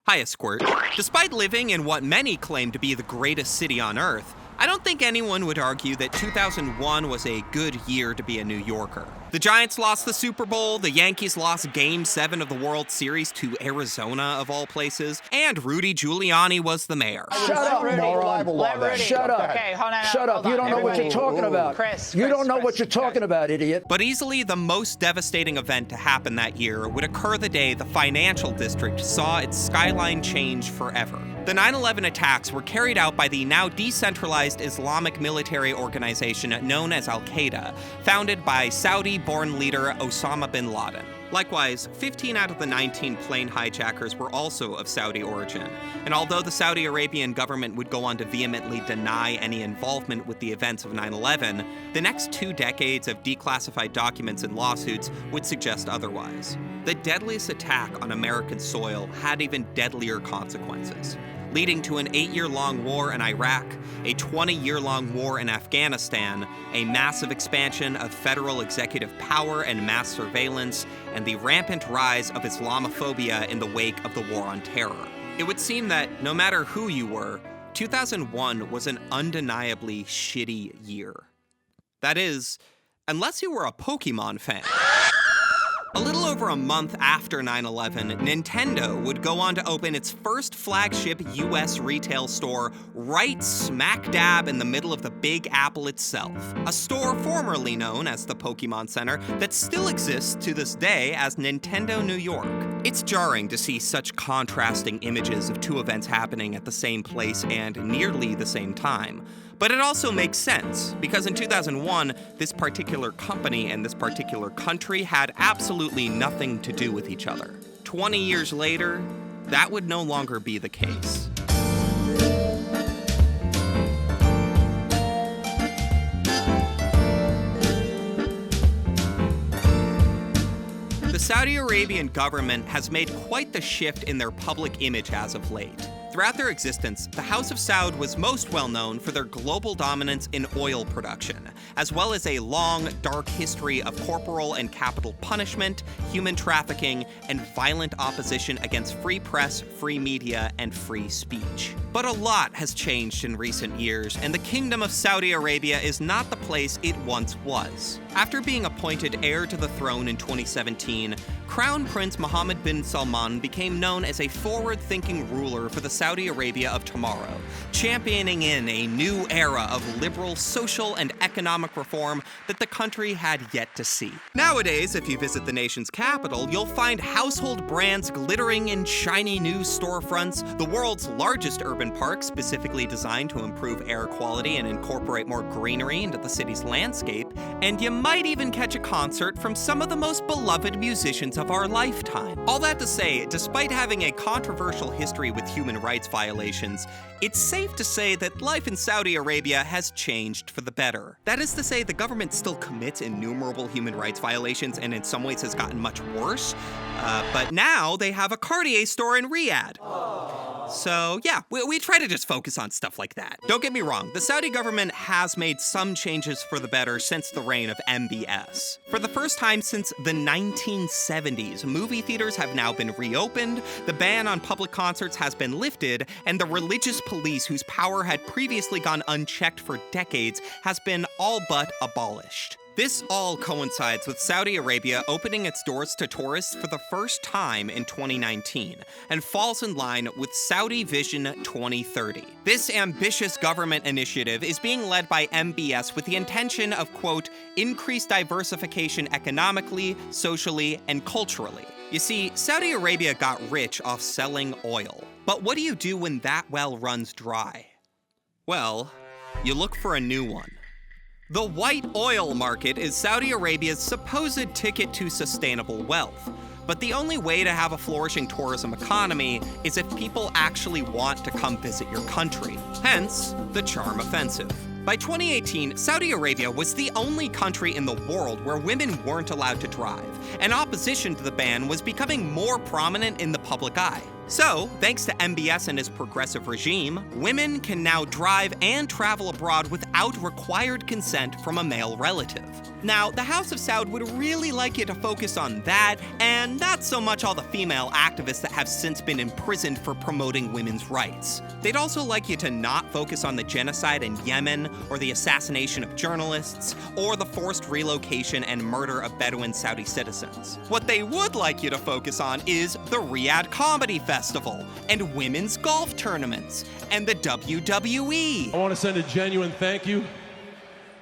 Hiya, Squirt. Despite living in what many claim to be the greatest city on Earth, I don't think anyone would argue that 2001 was a good year to be a New Yorker. The Giants lost the Super Bowl, the Yankees lost Game 7 of the World Series to Arizona, of all places, and Rudy Giuliani was the mayor. Shut up, moron. Shut up. Okay, hold on. Shut up. You don't know what you're talking about. You don't know what you're talking about, idiot. But easily the most devastating event to happen that year would occur the day the financial district saw its skyline change forever. The 9/11 attacks were carried out by the now decentralized Islamic military organization known as Al-Qaeda, founded by Saudi-born leader Osama bin Laden. Likewise, 15 out of the 19 plane hijackers were also of Saudi origin, and although the Saudi Arabian government would go on to vehemently deny any involvement with the events of 9/11, the next 2 decades of declassified documents and lawsuits would suggest otherwise. The deadliest attack on American soil had even deadlier consequences, leading to an 8-year-long war in Iraq, a 20-year-long war in Afghanistan, a massive expansion of federal executive power and mass surveillance, and the rampant rise of Islamophobia in the wake of the War on Terror. It would seem that no matter who you were, 2001 was an undeniably shitty year. That is, unless you were a Pokemon fan. A little over a month after 9/11, Nintendo would go on to open its first flagship US retail store right smack dab in the middle of the Big Apple itself. A store formerly known as the Pokemon Center that still exists to this day as Nintendo New York. It's jarring to see such contrasting images of 2 events happening at the same place and nearly the same time. But it also makes sense, because in 2001, this particular company and this particular country had absolutely nothing to do with each other. 20 years later, that would no longer be the case. The Saudi Arabian government has made quite the shift in their public image as of late. Throughout their existence, the House of Saud was most well known for their global dominance in oil production, as well as a long, dark history of corporal and capital punishment, human trafficking, and violent opposition against free press, free media, and free speech. But a lot has changed in recent years, and the Kingdom of Saudi Arabia is not the place it once was. After being appointed heir to the throne in 2017, Crown Prince Mohammed bin Salman became known as a forward-thinking ruler for the Saudi Arabia of tomorrow, championing in a new era of liberal social and economic reform that the country had yet to see. Nowadays, if you visit the nation's capital, you'll find household brands glittering in shiny new storefronts, the world's largest urban park specifically designed to improve air quality and incorporate more greenery into the city's landscape, and you might even catch a concert from some of the most beloved musicians of our lifetime. All that to say, despite having a controversial history with human rights violations, it's safe to say that life in Saudi Arabia has changed for the better. That is to say, the government still commits innumerable human rights violations and in some ways has gotten much worse, but now they have a Cartier store in Riyadh. So yeah, we try to just focus on stuff like that. Don't get me wrong, the Saudi government has made some changes for the better since the reign of MBS. For the first time since the 1970s, movie theaters have now been reopened, the ban on public concerts has been lifted, and the religious police, whose power had previously gone unchecked for decades, has been all but abolished. This all coincides with Saudi Arabia opening its doors to tourists for the first time in 2019 and falls in line with Saudi Vision 2030. This ambitious government initiative is being led by MBS with the intention of, quote, increased diversification economically, socially, and culturally. You see, Saudi Arabia got rich off selling oil. But what do you do when that well runs dry? Well, you look for a new one. The white oil market is Saudi Arabia's supposed ticket to sustainable wealth. But the only way to have a flourishing tourism economy is if people actually want to come visit your country. Hence, the charm offensive. By 2018, Saudi Arabia was the only country in the world where women weren't allowed to drive, and opposition to the ban was becoming more prominent in the public eye. So, thanks to MBS and his progressive regime, women can now drive and travel abroad without required consent from a male relative. Now, the House of Saud would really like you to focus on that, and not so much all the female activists that have since been imprisoned for promoting women's rights. They'd also like you to not focus on the genocide in Yemen, or the assassination of journalists, or the forced relocation and murder of Bedouin Saudi citizens. What they would like you to focus on is the Riyadh Comedy Festival, and women's golf tournaments, and the WWE. I want to send a genuine thank you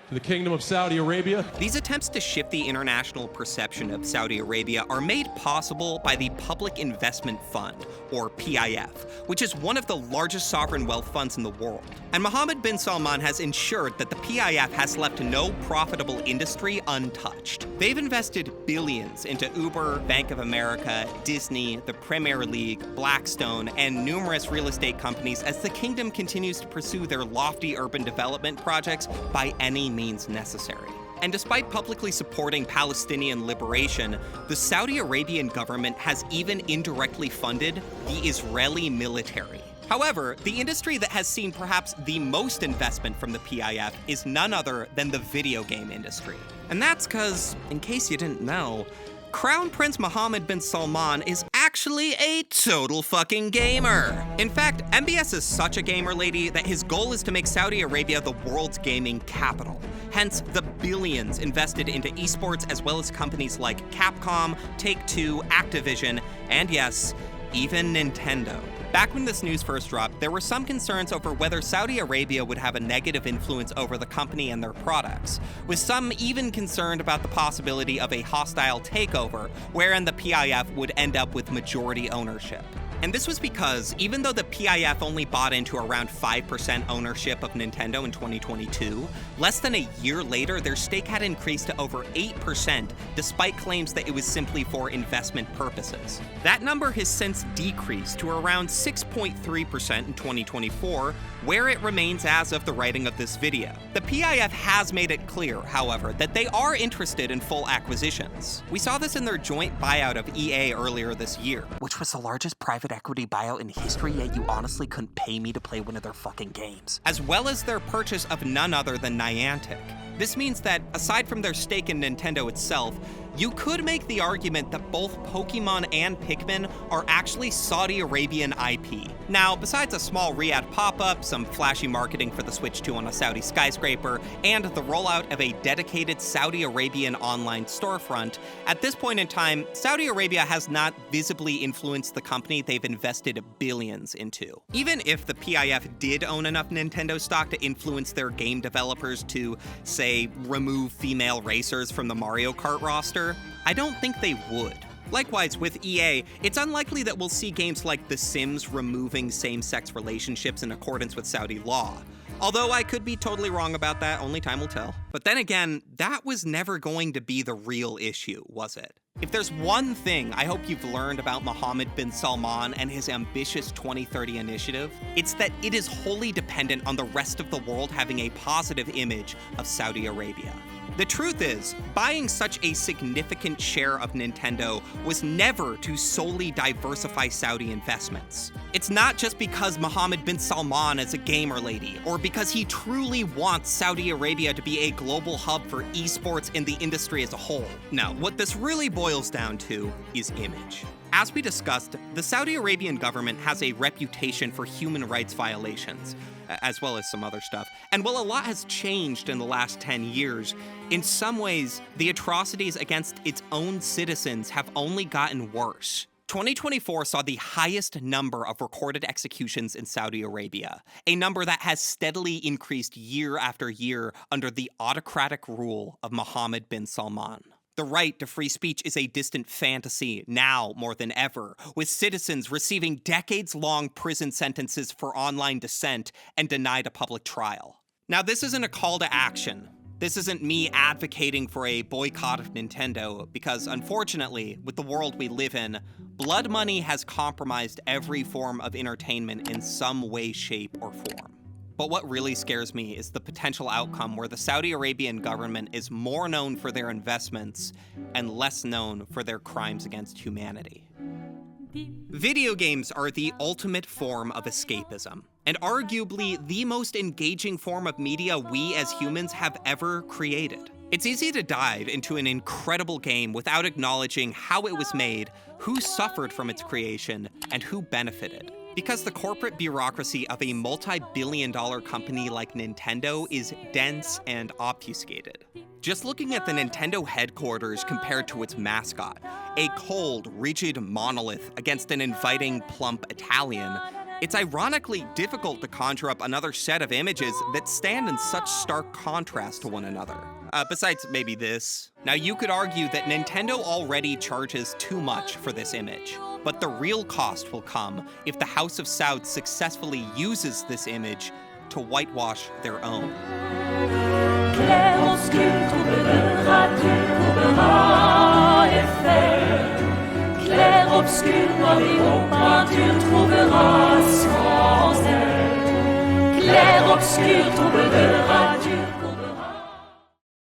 to the Kingdom of Saudi Arabia. These attempts to shift the international perception of Saudi Arabia are made possible by the Public Investment Fund, or PIF, which is one of the largest sovereign wealth funds in the world. And Mohammed bin Salman has ensured that the PIF has left no profitable industry untouched. They've invested billions into Uber, Bank of America, Disney, the Premier League, Blackstone, and numerous real estate companies as the kingdom continues to pursue their lofty urban development projects by any means necessary. And despite publicly supporting Palestinian liberation, the Saudi Arabian government has even indirectly funded the Israeli military. However, the industry that has seen perhaps the most investment from the PIF is none other than the video game industry. And that's because, in case you didn't know, Crown Prince Mohammed bin Salman is actually a total fucking gamer. In fact, MBS is such a gamer lady that his goal is to make Saudi Arabia the world's gaming capital. Hence, the billions invested into esports as well as companies like Capcom, Take-Two, Activision, and yes, even Nintendo. Back when this news first dropped, there were some concerns over whether Saudi Arabia would have a negative influence over the company and their products, with some even concerned about the possibility of a hostile takeover, wherein the PIF would end up with majority ownership. And this was because, even though the PIF only bought into around 5% ownership of Nintendo in 2022, less than a year later, their stake had increased to over 8%, despite claims that it was simply for investment purposes. That number has since decreased to around 6.3% in 2024, where it remains as of the writing of this video. The PIF has made it clear, however, that they are interested in full acquisitions. We saw this in their joint buyout of EA earlier this year, which was the largest private equity buyout in history, yet you honestly couldn't pay me to play one of their fucking games. As well as their purchase of none other than Niantic. This means that, aside from their stake in Nintendo itself, you could make the argument that both Pokemon and Pikmin are actually Saudi Arabian IP. Now, besides a small Riyadh pop-up, some flashy marketing for the Switch 2 on a Saudi skyscraper, and the rollout of a dedicated Saudi Arabian online storefront, at this point in time, Saudi Arabia has not visibly influenced the company they've invested billions into. Even if the PIF did own enough Nintendo stock to influence their game developers to, say, remove female racers from the Mario Kart roster, I don't think they would. Likewise, with EA, it's unlikely that we'll see games like The Sims removing same-sex relationships in accordance with Saudi law. Although I could be totally wrong about that, only time will tell. But then again, that was never going to be the real issue, was it? If there's one thing I hope you've learned about Mohammed bin Salman and his ambitious 2030 initiative, it's that it is wholly dependent on the rest of the world having a positive image of Saudi Arabia. The truth is, buying such a significant share of Nintendo was never to solely diversify Saudi investments. It's not just because Mohammed bin Salman is a gamer lady, or because he truly wants Saudi Arabia to be a global hub for esports and the industry as a whole. No, what this really boils down to is image. As we discussed, the Saudi Arabian government has a reputation for human rights violations, as well as some other stuff. And while a lot has changed in the last 10 years, in some ways, the atrocities against its own citizens have only gotten worse. 2024 saw the highest number of recorded executions in Saudi Arabia, a number that has steadily increased year after year under the autocratic rule of Mohammed bin Salman. The right to free speech is a distant fantasy now more than ever, with citizens receiving decades-long prison sentences for online dissent and denied a public trial. Now, this isn't a call to action. This isn't me advocating for a boycott of Nintendo, because unfortunately, with the world we live in, blood money has compromised every form of entertainment in some way, shape, or form. But what really scares me is the potential outcome where the Saudi Arabian government is more known for their investments and less known for their crimes against humanity. Video games are the ultimate form of escapism, and arguably the most engaging form of media we as humans have ever created. It's easy to dive into an incredible game without acknowledging how it was made, who suffered from its creation, and who benefited. Because the corporate bureaucracy of a multi-billion-dollar company like Nintendo is dense and obfuscated. Just looking at the Nintendo headquarters compared to its mascot, a cold, rigid monolith against an inviting, plump Italian, it's ironically difficult to conjure up another set of images that stand in such stark contrast to one another. Besides maybe this. Now you could argue that Nintendo already charges too much for this image, but the real cost will come if the House of Saud successfully uses this image to whitewash their own. Clair-obscur, noir et haut, peinture trouvera sans elle. Clair-obscur, trouve de